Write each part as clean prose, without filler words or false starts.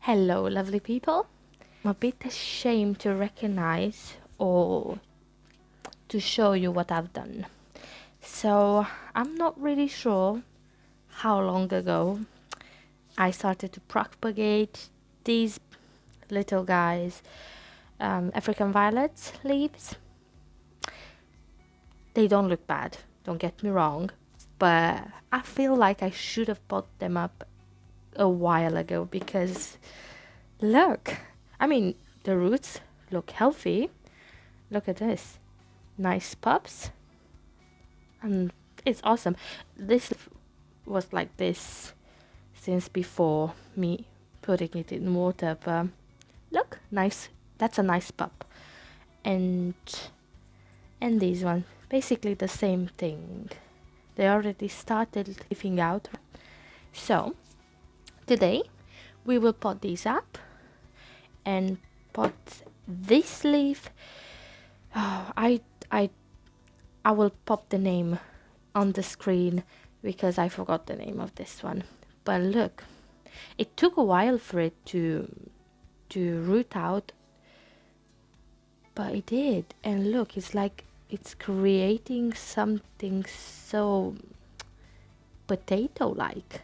Hello, lovely people. I'm a bit ashamed to recognize or to show you what I've done. So, I'm not really sure how long ago I started to propagate these little guys, African violets leaves. They don't look bad, don't get me wrong, but I feel like I should have put them up a while ago because look, I mean, the roots look healthy. Look at this. Nice pups. And it's awesome. This was like this since before me putting it in water, but look, nice. That's a nice pup. And these ones, basically the same thing. They already started leafing out. So today we will pot these up and pot this leaf. Oh, I will pop the name on the screen because I forgot the name of this one. But look, it took a while for it to root out, but it did. And look, it's like it's creating something so potato-like.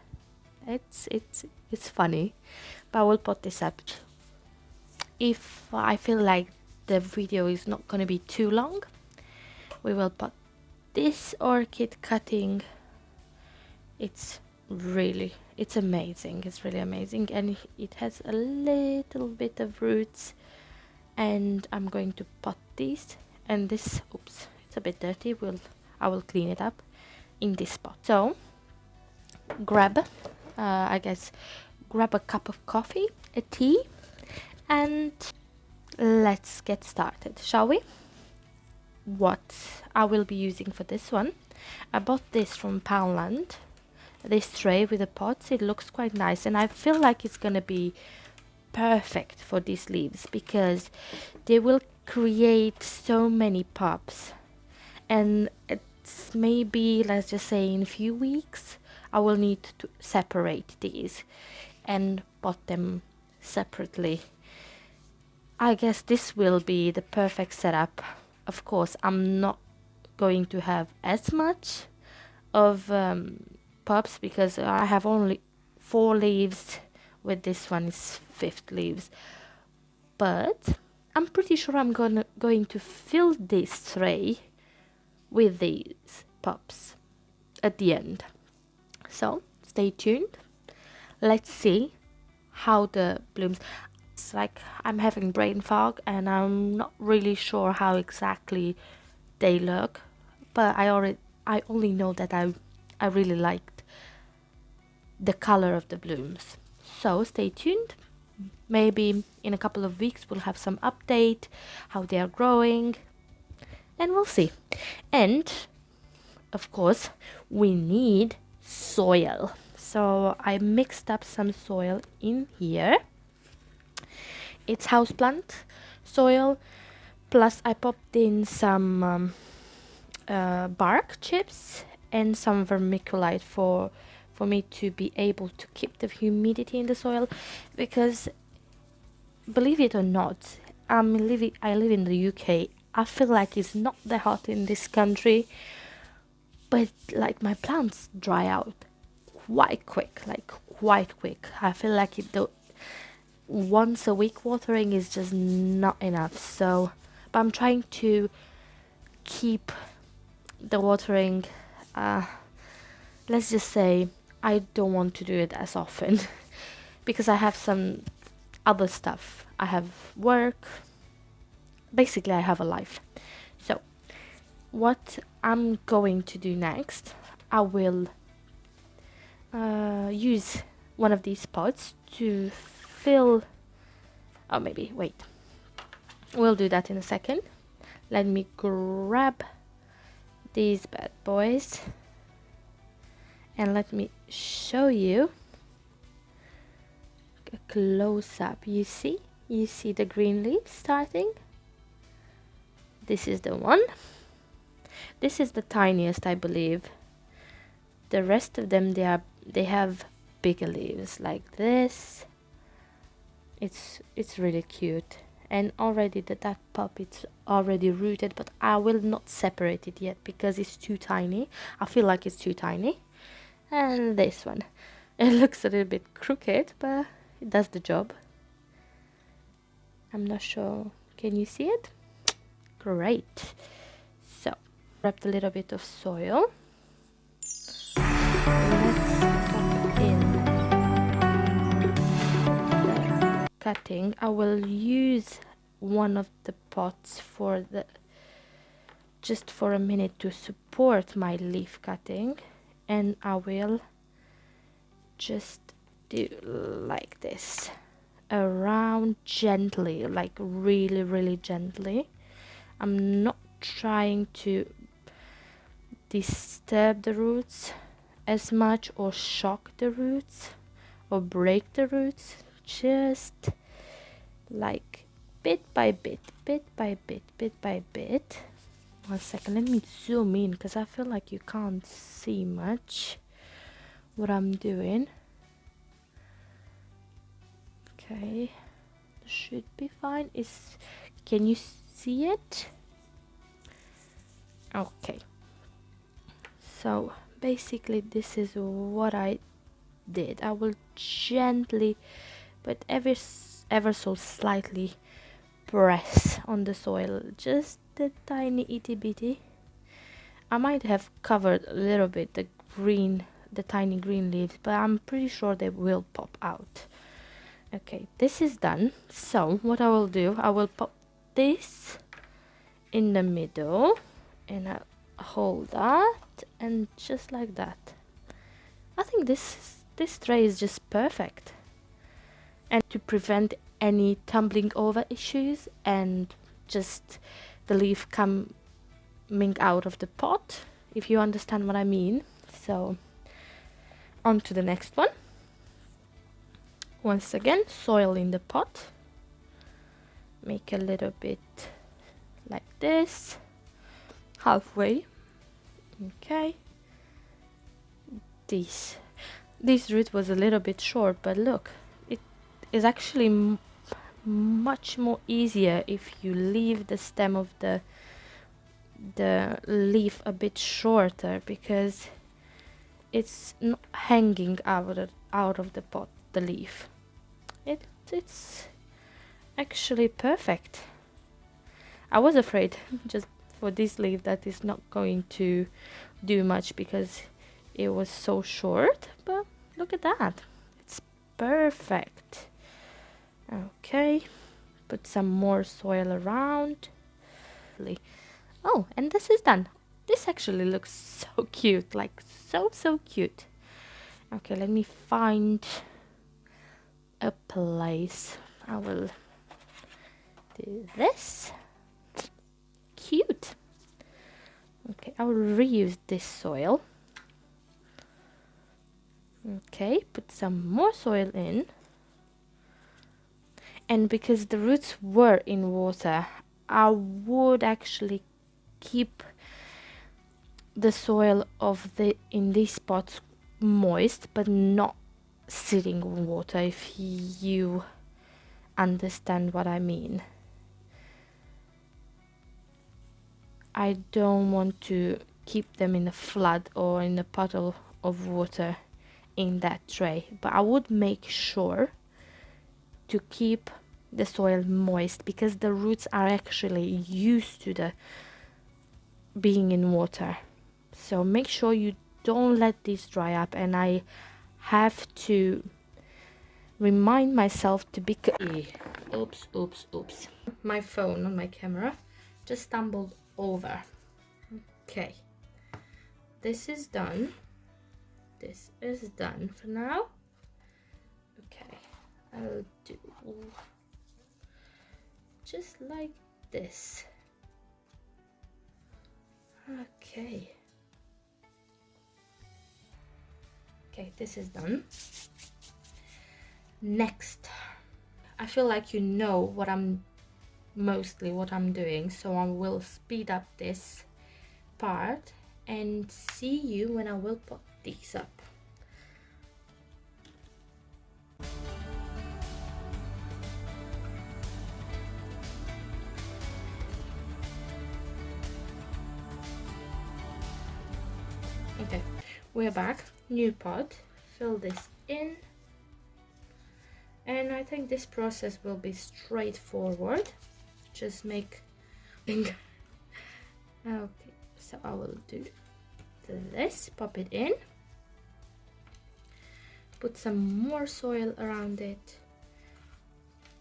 It's funny, but I will put this up. If I feel like the video is not going to be too long, we will put this orchid cutting. It's amazing. It's really amazing, and it has a little bit of roots. And I'm going to pot these, and this, oops, it's a bit dirty. I will clean it up in this pot. So grab, grab a cup of coffee, a tea, and let's get started, shall we? What I will be using for this one, I bought this from Poundland, this tray with the pots. It looks quite nice, and I feel like it's gonna be perfect for these leaves because they will create so many pups. And it's maybe, let's just say, in a few weeks I will need to separate these and pot them separately. I guess this will be the perfect setup. Of course, I'm not going to have as much of pups because I have only 4 leaves. With this one is 5th leaves, but I'm pretty sure I'm going to fill this tray with these pups at the end. So stay tuned. Let's see how the blooms. It's like I'm having brain fog and I'm not really sure how exactly they look, but I only know that I really liked the color of the blooms. So stay tuned. Maybe in a couple of weeks we'll have some update how they are growing, and we'll see. And of course we need soil, so I mixed up some soil in here. It's houseplant soil, plus I popped in some bark chips and some vermiculite for me to be able to keep the humidity in the soil, because believe it or not, I live in the UK. I feel like it's not that hot in this country, but like my plants dry out quite quick. I feel like once a week watering is just not enough. So, but I'm trying to keep the watering, let's just say I don't want to do it as often because I have some other stuff. I have work. Basically, I have a life. So, what I'm going to do next, I will use one of these pots to fill. Oh, maybe, wait. We'll do that in a second. Let me grab these bad boys. And let me show you a close up. You see the green leaves starting. This is the one. This is the tiniest, I believe. The rest of them, they have bigger leaves like this. It's really cute. And already that pup, it's already rooted, but I will not separate it yet because it's too tiny. I feel like it's too tiny. And this one, it looks a little bit crooked, but it does the job. I'm not sure, can you see it? Great. So wrapped a little bit of soil. Let's pop in the cutting. I will use one of the pots for the just for a minute to support my leaf cutting, and I will just do like this around gently, like really gently. I'm not trying to disturb the roots as much or shock the roots or break the roots, just like bit by bit, bit by bit, bit by bit. 1 second, let me zoom in because I feel like you can't see much what I'm doing. Okay, should be fine. Can you see it? Okay, so basically this is what I did. I will gently, but ever so slightly, press on the soil, just the tiny itty bitty. I might have covered a little bit the tiny green leaves, but I'm pretty sure they will pop out. Okay, this is done. So what I will do, I will pop this in the middle and I'll hold that, and just like that. I think this tray is just perfect, and to prevent any tumbling over issues and just the leaf coming out of the pot, if you understand what I mean. So on to the next one. Once again, soil in the pot, make a little bit like this, halfway. Okay, this root was a little bit short, but look, it is actually much more easier if you leave the stem of the leaf a bit shorter, because it's not hanging out of the pot, the leaf. It's actually perfect. I was afraid just for this leaf that it's not going to do much because it was so short, but look at that, it's perfect. Okay, put some more soil around. Oh, and this is done. This actually looks so cute, like so cute. Okay, let me find a place. I will do this. Cute. Okay, I will reuse this soil. Okay, put some more soil in. And because the roots were in water, I would actually keep the soil in these pots moist, but not sitting in water, if you understand what I mean. I don't want to keep them in a flood or in a puddle of water in that tray, but I would make sure to keep the soil moist because the roots are actually used to the being in water. So make sure you don't let this dry up, and I have to remind myself to be oops, my phone on my camera just stumbled over. Okay, this is done for now. Okay, I'll do just like this. Okay, this is done. Next, I feel like you know what I'm doing, so I will speed up this part and see you when I will put these up. we're back, new pot, fill this in, and I think this process will be straightforward. Just make okay, so I will do this, pop it in, put some more soil around it.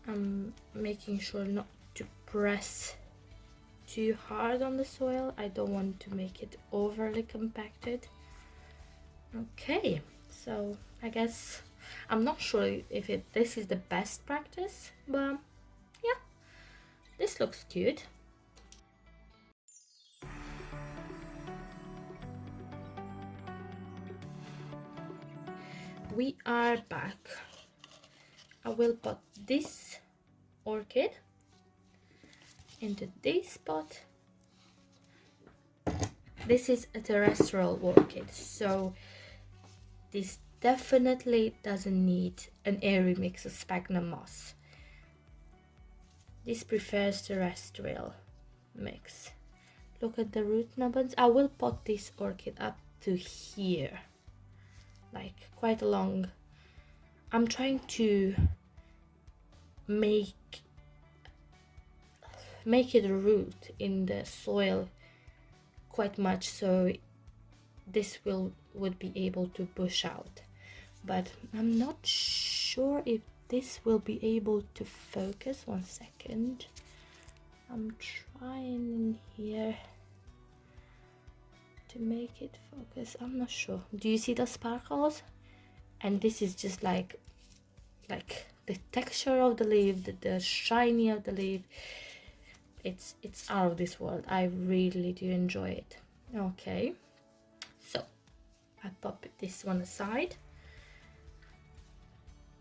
I'm making sure not to press too hard on the soil. I don't want to make it overly compacted. Okay, so I guess I'm not sure if this is the best practice, but yeah, this looks good. We are back. I will put this orchid into this pot. This is a terrestrial orchid, so this definitely doesn't need an airy mix of sphagnum moss. This prefers terrestrial mix. Look at the root nubbins. I will pot this orchid up to here, like quite along. I'm trying to make it root in the soil quite much, so this would be able to bush out, but I'm not sure if this will be able to focus. 1 second, I'm trying in here to make it focus. I'm not sure. Do you see the sparkles? And this is just like the texture of the leaf, the shiny of the leaf. It's out of this world. I really do enjoy it. Okay, so I pop this one aside,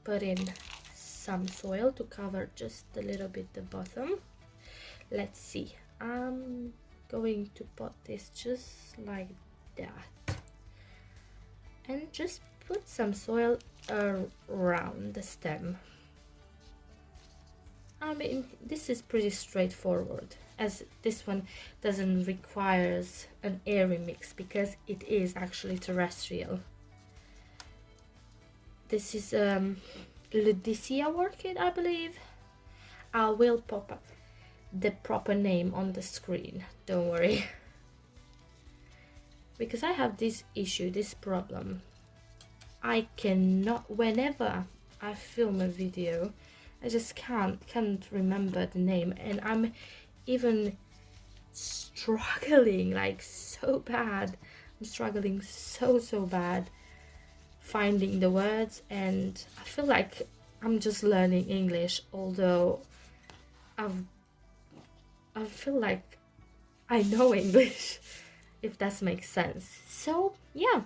put in some soil to cover just a little bit the bottom. Let's see, I'm going to put this just like that and just put some soil around the stem. I mean, this is pretty straightforward, as this one doesn't require an airy mix because it is actually terrestrial. This is Ludicea orchid, I believe. I will pop up the proper name on the screen, don't worry. Because I have this issue, this problem. I cannot, whenever I film a video, I just can't remember the name, and I'm even struggling like so bad. I'm struggling so bad finding the words, and I feel like I'm just learning English, although I feel like I know English, if that makes sense. So yeah,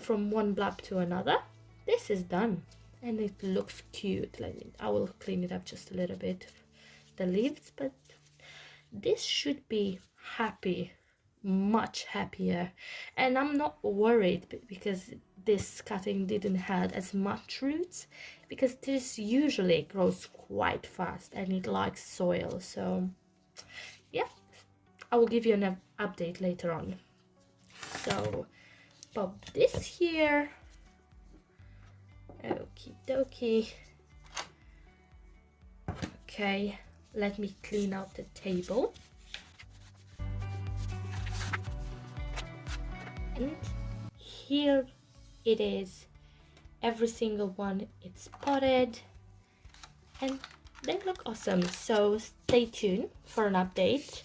from one blob to another, this is done. And it looks cute. I will clean it up just a little bit, the leaves, but this should be happy, much happier. And I'm not worried because this cutting didn't have as much roots, because this usually grows quite fast and it likes soil. So yeah, I will give you an update later on. So pop this here. Okie dokie. Okay, let me clean out the table. And here it is. Every single one, it's potted and they look awesome. So stay tuned for an update.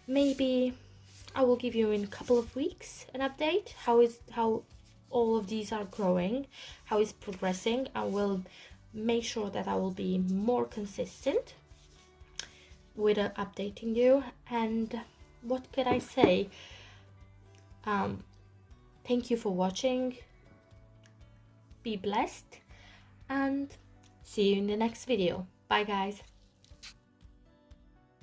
Maybe I will give you in a couple of weeks an update how all of these are growing, how it's progressing. I will make sure that I will be more consistent with updating you. And what could I say? Thank you for watching. Be blessed and see you in the next video. Bye guys.